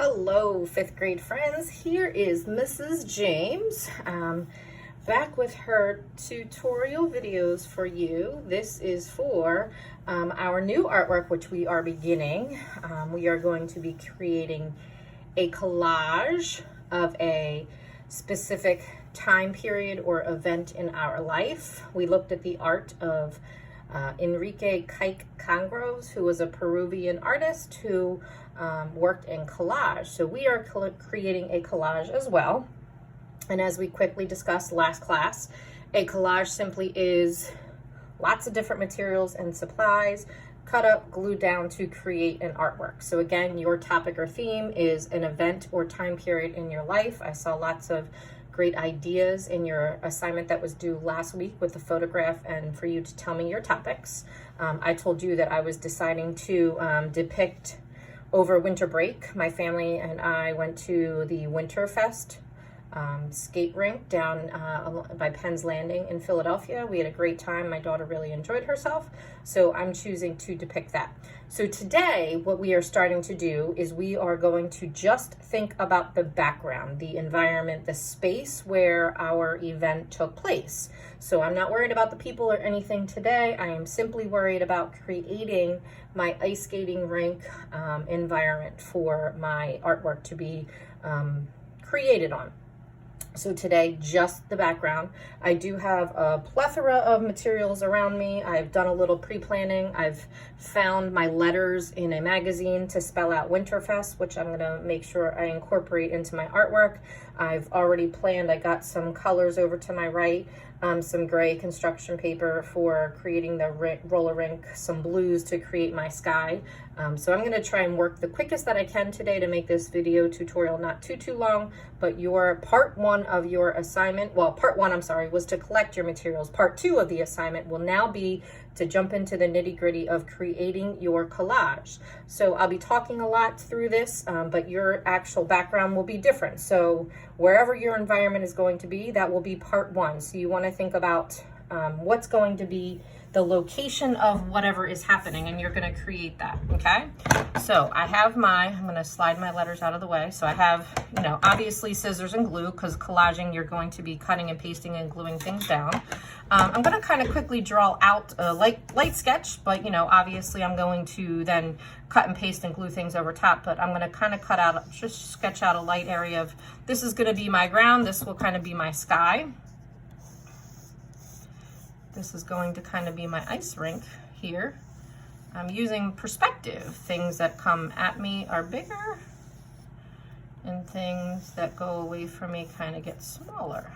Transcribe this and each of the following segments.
Hello, fifth grade friends. Here is Mrs. James, back with her tutorial videos for you. This is for our new artwork, which we are beginning. We are going to be creating a collage of a specific time period or event in our life. We looked at the art of Enrique Congros, who was a Peruvian artist who worked in collage. So we are creating a collage as well. And as we quickly discussed last class, a collage simply is lots of different materials and supplies cut up, glued down to create an artwork. So again, your topic or theme is an event or time period in your life. I saw lots of great ideas in your assignment that was due last week with the photograph and for you to tell me your topics. I told you that I was deciding to depict over winter break. My family and I went to the Winterfest skate rink down by Penn's Landing in Philadelphia. We had a great time. My daughter really enjoyed herself, so I'm choosing to depict that. So today, what we are starting to do is we are going to just think about the background, the environment, the space where our event took place. So I'm not worried about the people or anything today. I am simply worried about creating my ice skating rink environment for my artwork to be created on. So today, just the background. I do have a plethora of materials around me. I've done a little pre-planning. I've found my letters in a magazine to spell out Winterfest, which I'm gonna make sure I incorporate into my artwork. I've already planned, I got some colors over to my right, some gray construction paper for creating the roller rink, some blues to create my sky. So I'm gonna try and work the quickest that I can today to make this video tutorial not too long, but your part one of your assignment, well, part one, I'm sorry, was to collect your materials. Part two of the assignment will now be to jump into the nitty-gritty of creating your collage. So I'll be talking a lot through this, but your actual background will be different. So wherever your environment is going to be, that will be part one. So you wanna think about what's going to be the location of whatever is happening, and you're gonna create that, okay? So I have I'm gonna slide my letters out of the way. So I have, obviously scissors and glue, because collaging, you're going to be cutting and pasting and gluing things down. I'm gonna kind of quickly draw out a light sketch, but obviously I'm going to then cut and paste and glue things over top, but I'm gonna kind of just sketch out a light area of, this is gonna be my ground, this will kind of be my sky. This is going to kind of be my ice rink here. I'm using perspective. Things that come at me are bigger, and things that go away from me kind of get smaller.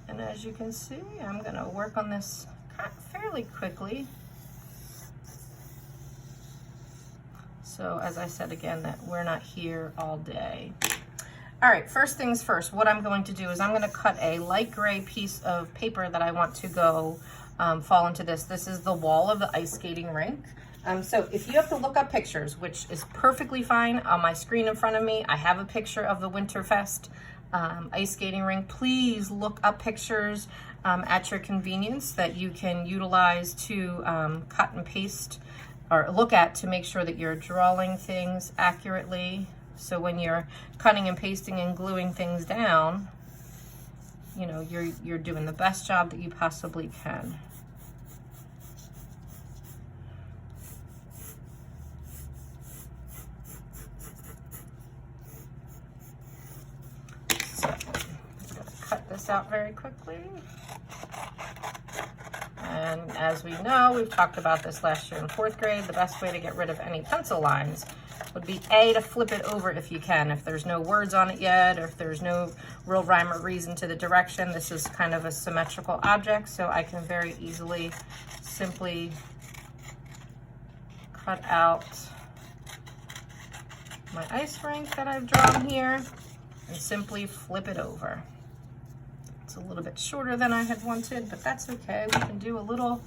And as you can see, I'm gonna work on this fairly quickly. So as I said again, that we're not here all day. All right, first things first, what I'm going to do is I'm gonna cut a light gray piece of paper that I want to go fall into this. This is the wall of the ice skating rink. So if you have to look up pictures, which is perfectly fine, on my screen in front of me, I have a picture of the Winterfest ice skating rink. Please look up pictures at your convenience that you can utilize to cut and paste or look at to make sure that you're drawing things accurately. So when you're cutting and pasting and gluing things down, you're doing the best job that you possibly can. So I'm gonna cut this out very quickly. And as we know, we've talked about this last year in fourth grade, the best way to get rid of any pencil lines would be to flip it over if you can. If there's no words on it yet, or if there's no real rhyme or reason to the direction, this is kind of a symmetrical object, so I can very easily simply cut out my ice rink that I've drawn here and simply flip it over. It's a little bit shorter than I had wanted, but that's okay. We can do a little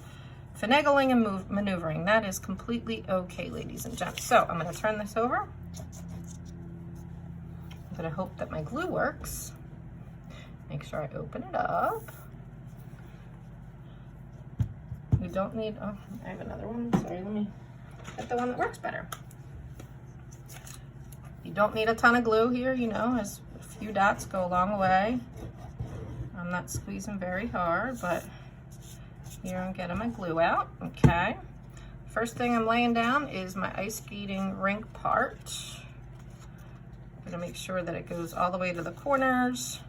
finagling and maneuvering. That is completely okay, ladies and gents. So I'm gonna turn this over. I'm gonna hope that my glue works. Make sure I open it up. We don't need, oh, I have another one. Sorry, let me get the one that works better. You don't need a ton of glue here, you know, as a few dots go a long way. I'm not squeezing very hard, but here I'm getting my glue out, okay. First thing I'm laying down is my ice skating rink part. I'm gonna make sure that it goes all the way to the corners.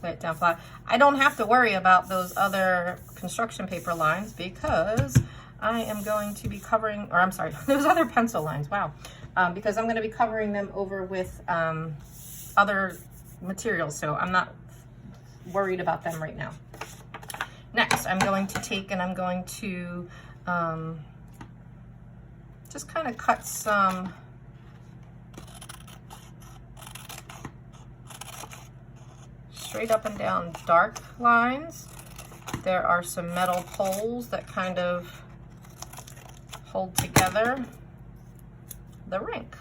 Lay it down flat. I don't have to worry about those other construction paper lines because I am going to be covering, or I'm sorry, those other pencil lines, wow. Because I'm gonna be covering them over with other materials, so I'm not worried about them right now. Next, I'm going to take and I'm going to just kind of cut some straight up and down dark lines. There are some metal poles that kind of hold together the rink.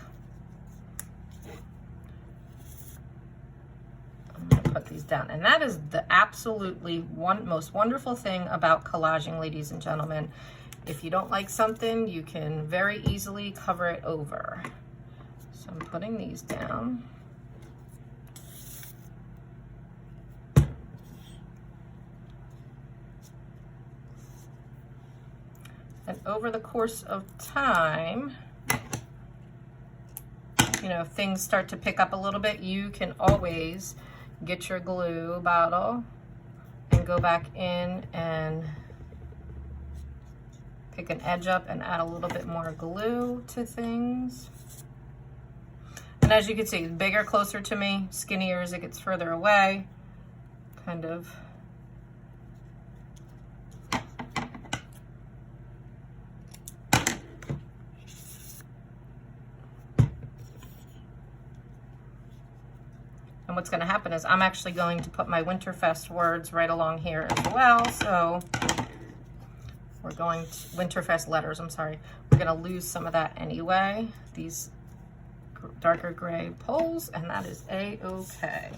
I'm going to put these down. And that is the absolutely most wonderful thing about collaging, ladies and gentlemen. If you don't like something, you can very easily cover it over. So I'm putting these down. And over the course of time, you know, if things start to pick up a little bit, you can always get your glue bottle and go back in and pick an edge up and add a little bit more glue to things. And as you can see, bigger closer to me, skinnier as it gets further away, kind of. And what's going to happen is I'm actually going to put my Winterfest words right along here as well. So we're going to, Winterfest letters, I'm sorry. We're going to lose some of that anyway, these darker gray poles, and that is a-okay.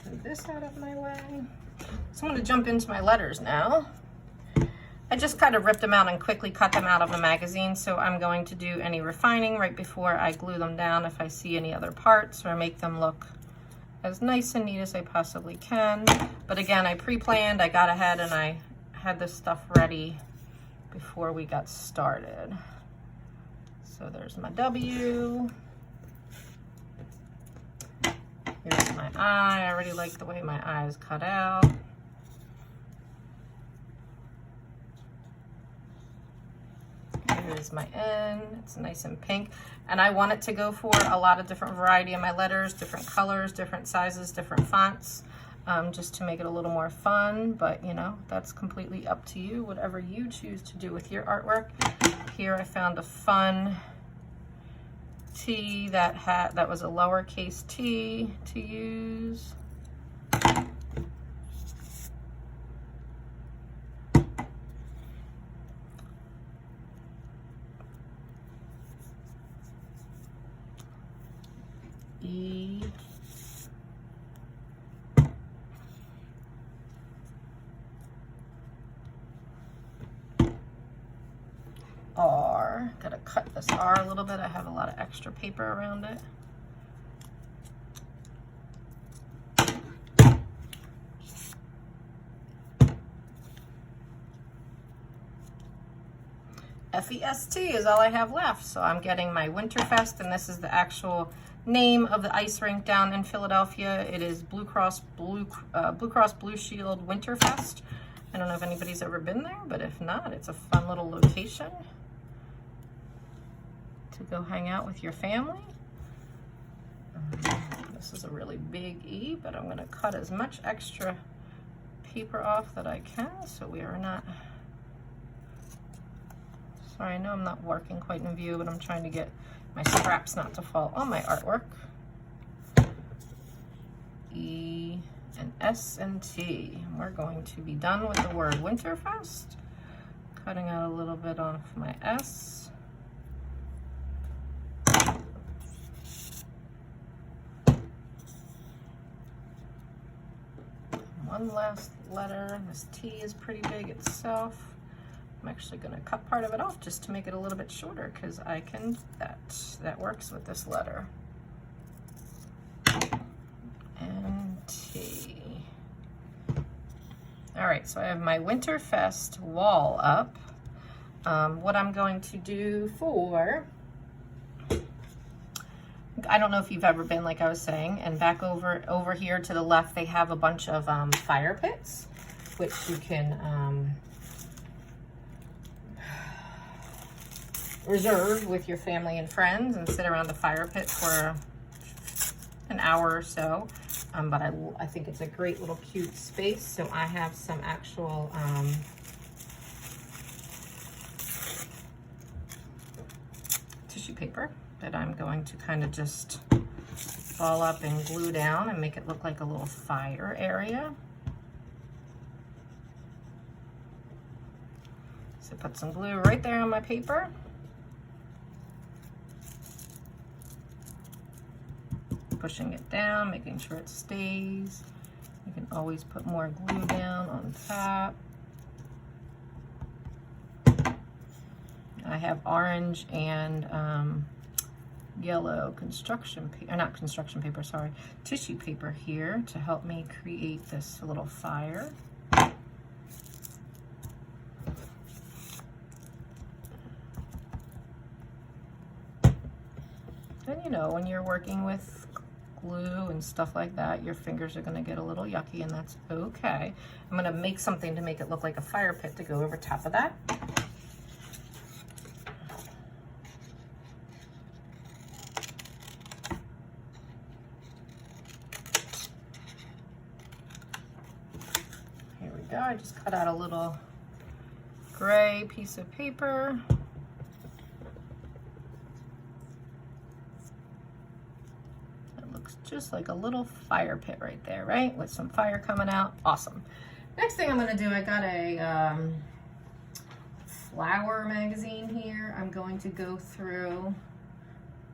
Move this out of my way. So I'm going to jump into my letters now. I just kind of ripped them out and quickly cut them out of a magazine, so I'm going to do any refining right before I glue them down if I see any other parts, or make them look as nice and neat as I possibly can. But again, I pre-planned, I got ahead, and I had this stuff ready before we got started. So there's my W. Here's my I. I already like the way my I is cut out. Here's my N. It's nice and pink. And I want it to go for a lot of different variety of my letters, different colors, different sizes, different fonts, just to make it a little more fun. But, you know, that's completely up to you, whatever you choose to do with your artwork. Here I found a fun T that was a lowercase t to use. E. R. Gotta cut this R a little bit. I have a lot of extra paper around it. FEST is all I have left. So I'm getting my Winterfest, and this is the actual name of the ice rink down in Philadelphia. It is Blue Cross Blue Shield Winterfest. I don't know if anybody's ever been there, but if not, it's a fun little location to go hang out with your family. This is a really big E, but I'm going to cut as much extra paper off that I can so we are not... Sorry, I know I'm not working quite in view, but I'm trying to get my scraps not to fall on my artwork. E and S and T. We're going to be done with the word Winterfest. Cutting out a little bit off my S. One last letter. This T is pretty big itself. I'm actually gonna cut part of it off just to make it a little bit shorter because I can do that. That works with this letter. And T. All right, so I have my Winterfest wall up. What I'm going to do for, I don't know if you've ever been, like I was saying, and back over here to the left, they have a bunch of fire pits, which you can reserve with your family and friends and sit around the fire pit for an hour or so. But I think it's a great little cute space. So I have some actual tissue paper that I'm going to kind of just ball up and glue down and make it look like a little fire area. So put some glue right there on my paper. Pushing it down, making sure it stays. You can always put more glue down on top. I have orange and yellow construction paper, not construction paper, sorry, tissue paper here to help me create this little fire. And you know, when you're working with glue and stuff like that, your fingers are going to get a little yucky, and that's okay. I'm going to make something to make it look like a fire pit to go over top of that. Here we go. I just cut out a little gray piece of paper. Just like a little fire pit right there, right? With some fire coming out. Awesome. Next thing I'm gonna do, I got a flower magazine here. I'm going to go through,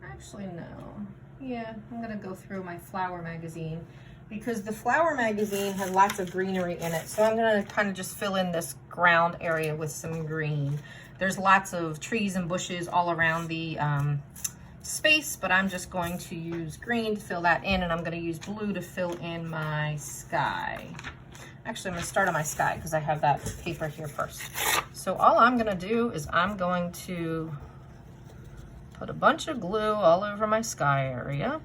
actually no. Yeah, I'm gonna go through my flower magazine because the flower magazine has lots of greenery in it. So I'm gonna kind of just fill in this ground area with some green. There's lots of trees and bushes all around the space, but I'm just going to use green to fill that in, and I'm going to use blue to fill in my sky. Actually, I'm going to start on my sky because I have that paper here first. So all I'm going to do is I'm going to put a bunch of glue all over my sky area.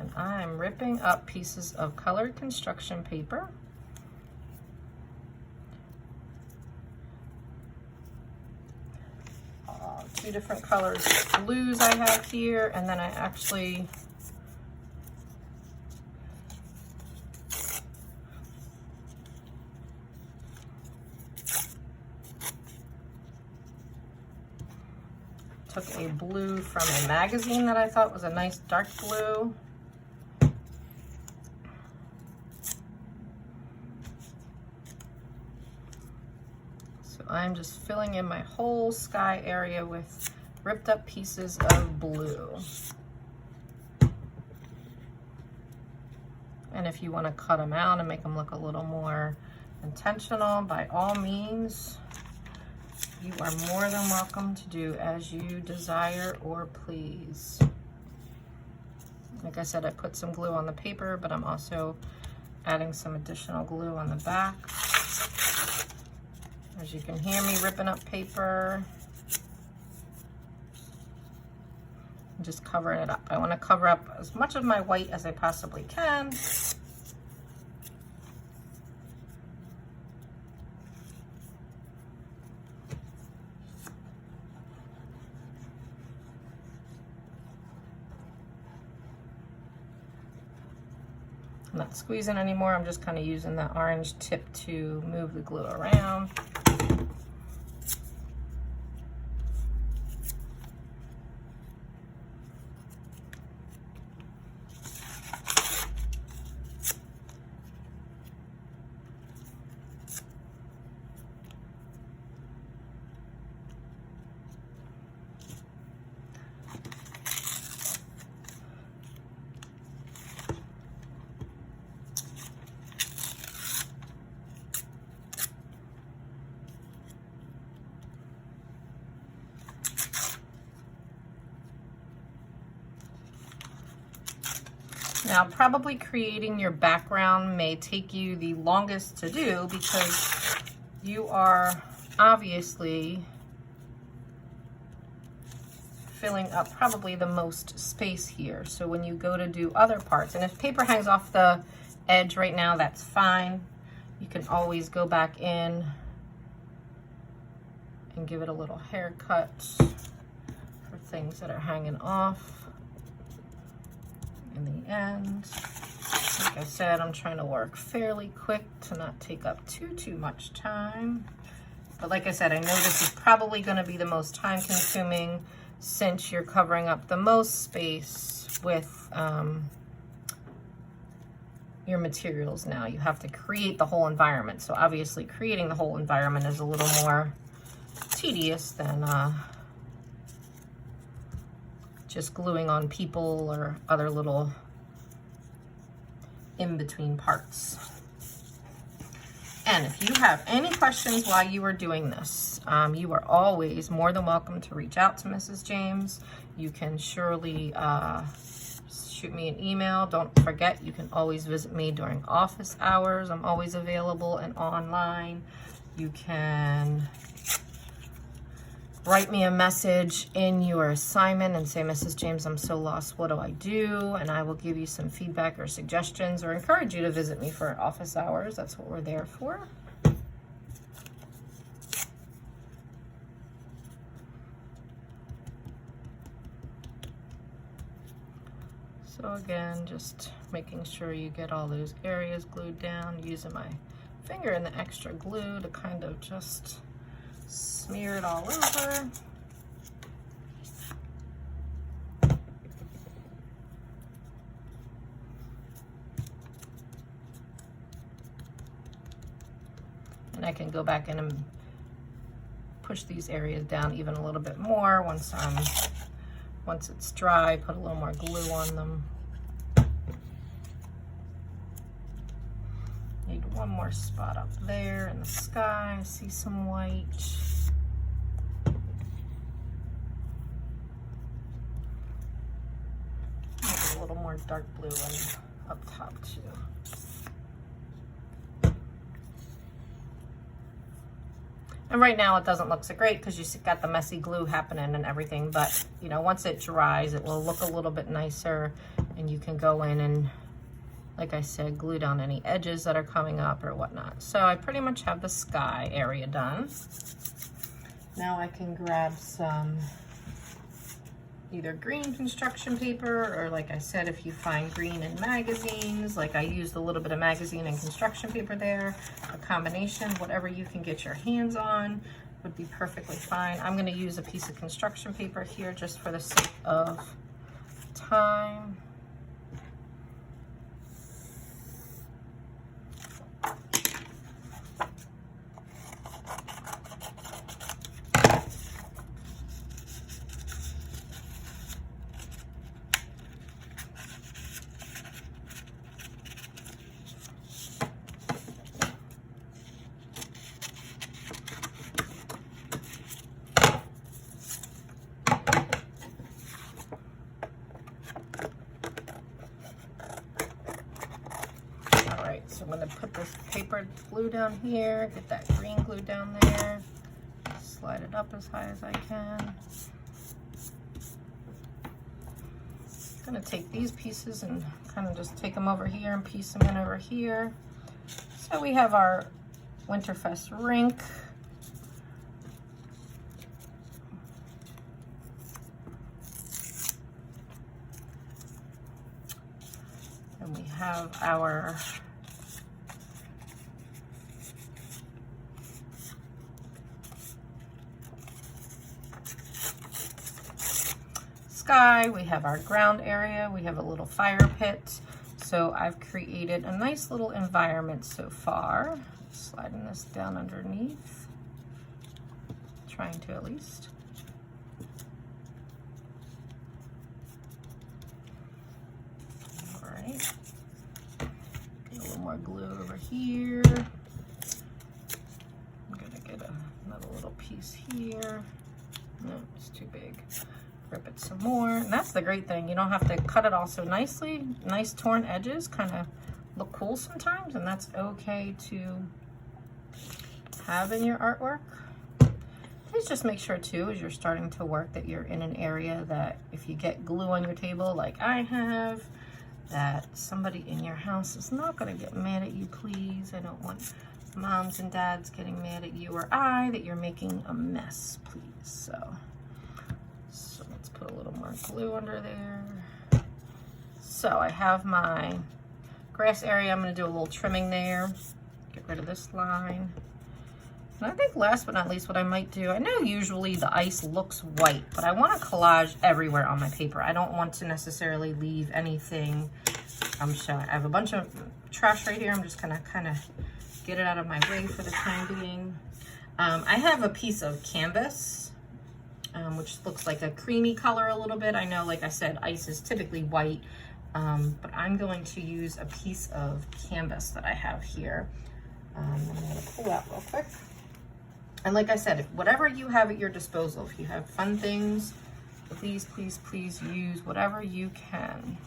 And I'm ripping up pieces of colored construction paper. Two different colors of blues I have here, and then I actually took a blue from a magazine that I thought was a nice dark blue. I'm just filling in my whole sky area with ripped up pieces of blue. And if you want to cut them out and make them look a little more intentional, by all means, you are more than welcome to do as you desire or please. Like I said, I put some glue on the paper, but I'm also adding some additional glue on the back. As you can hear me ripping up paper, and just covering it up. I want to cover up as much of my white as I possibly can. I'm not squeezing anymore. I'm just kind of using the orange tip to move the glue around. Now, probably creating your background may take you the longest to do because you are obviously filling up probably the most space here. So when you go to do other parts, and if paper hangs off the edge right now, that's fine. You can always go back in and give it a little haircut for things that are hanging off in the end. Like I said, I'm trying to work fairly quick to not take up too much time. But like I said, I know this is probably going to be the most time consuming since you're covering up the most space with your materials now. You have to create the whole environment. So obviously creating the whole environment is a little more tedious than just gluing on people or other little in-between parts. And if you have any questions while you are doing this, you are always more than welcome to reach out to Mrs. James. You can surely shoot me an email. Don't forget, you can always visit me during office hours. I'm always available and online. You can write me a message in your assignment and say, Mrs. James, I'm so lost, what do I do? And I will give you some feedback or suggestions or encourage you to visit me for office hours. That's what we're there for. So again, just making sure you get all those areas glued down, using my finger and the extra glue to kind of just smear it all over. And I can go back in and push these areas down even a little bit more once it's dry, put a little more glue on them. Need one more spot up there in the sky. I see some white. Maybe a little more dark blue one up top too. And right now it doesn't look so great because you got the messy glue happening and everything, but you know, once it dries, it will look a little bit nicer and you can go in and, like I said, glue down any edges that are coming up or whatnot. So I pretty much have the sky area done. Now I can grab some either green construction paper, or like I said, if you find green in magazines, like I used a little bit of magazine and construction paper there, a combination, whatever you can get your hands on would be perfectly fine. I'm going to use a piece of construction paper here just for the sake of time. So I'm going to put this paper glue down here, get that green glue down there, slide it up as high as I can. I'm going to take these pieces and kind of just take them over here and piece them in over here. So we have our Winterfest rink. And we have our sky, we have our ground area, we have a little fire pit. So I've created a nice little environment so far. Sliding this down underneath, trying to at least. All right, get a little more glue over here. I'm gonna get another little piece here. No, it's too big. rip it some more. And that's the great thing. You don't have to cut it all so nicely. Nice torn edges kind of look cool sometimes, and that's okay to have in your artwork. Please just make sure too, as you're starting to work, that you're in an area that if you get glue on your table like I have, that somebody in your house is not going to get mad at you, please. I don't want moms and dads getting mad at you or that you're making a mess, please. So let's put a little more glue under there. So I have my grass area. I'm going to do a little trimming there. Get rid of this line. And I think last but not least, what I might do, I know usually the ice looks white, but I want to collage everywhere on my paper. I don't want to necessarily leave anything. I'm showing. I have a bunch of trash right here. I'm just going to kind of get it out of my way for the time being. I have a piece of canvas, which looks like a creamy color a little bit. I know, like I said, ice is typically white, but I'm going to use a piece of canvas that I have here. I'm going to pull out real quick. And like I said, whatever you have at your disposal, if you have fun things, please, please, please use whatever you can.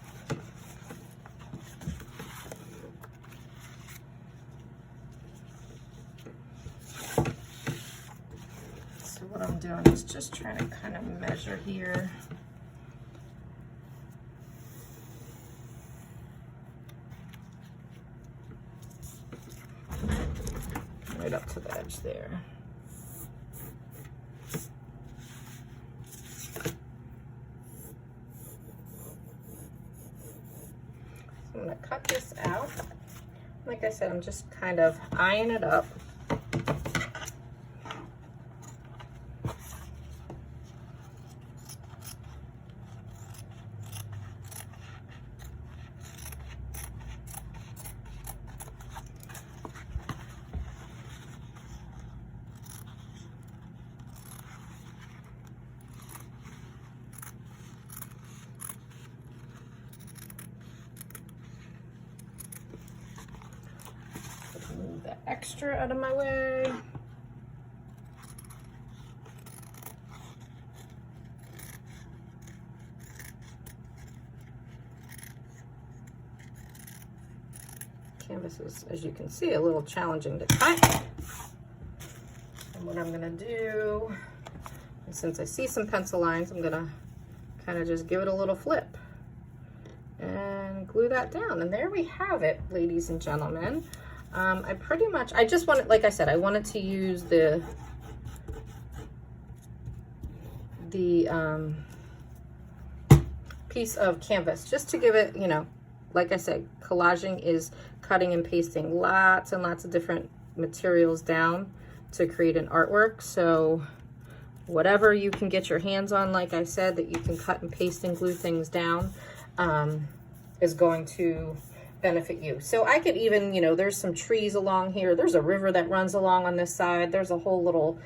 So what I'm doing is just trying to kind of measure here. Right up to the edge there. I'm going to cut this out. Like I said, I'm just kind of eyeing it up. Move that extra out of my way. Canvas is, as you can see, a little challenging to cut. And what I'm gonna do, and since I see some pencil lines, I'm gonna kind of just give it a little flip and glue that down. And there we have it, ladies and gentlemen. I just wanted, like I said, I wanted to use the piece of canvas just to give it, you know, like I said, collaging is cutting and pasting lots and lots of different materials down to create an artwork. So whatever you can get your hands on, like I said, that you can cut and paste and glue things down, is going to benefit you. So I could even, you know, there's some trees along here. There's a river that runs along on this side. There's a whole little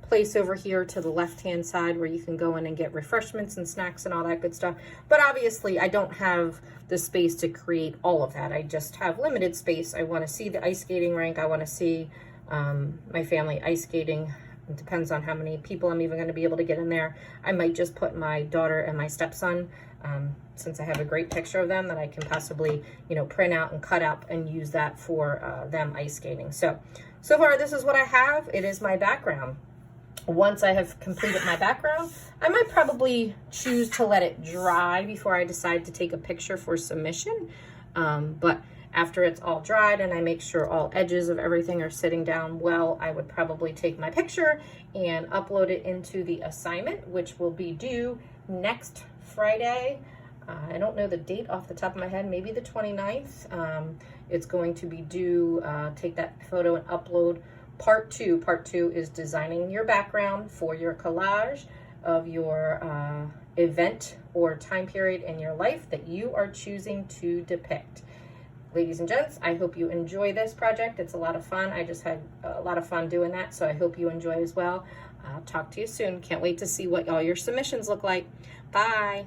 place over here to the left-hand side where you can go in and get refreshments and snacks and all that good stuff. But obviously I don't have the space to create all of that. I just have limited space. I want to see the ice skating rink. I want to see my family ice skating. It depends on how many people I'm even going to be able to get in there. I might just put my daughter and my stepson, since I have a great picture of them that I can possibly, you know, print out and cut up and use that for them ice skating. So far this is what I have. It is my background. Once I have completed my background, I might probably choose to let it dry before I decide to take a picture for submission. But after it's all dried and I make sure all edges of everything are sitting down well, I would probably take my picture and upload it into the assignment, which will be due next Friday. I don't know the date off the top of my head, maybe the 29th. It's going to be due, take that photo and upload part 2. Part 2 is designing your background for your collage of your event or time period in your life that you are choosing to depict. Ladies and gents, I hope you enjoy this project. It's a lot of fun. I just had a lot of fun doing that, so I hope you enjoy as well. I'll talk to you soon. Can't wait to see what all your submissions look like. Bye.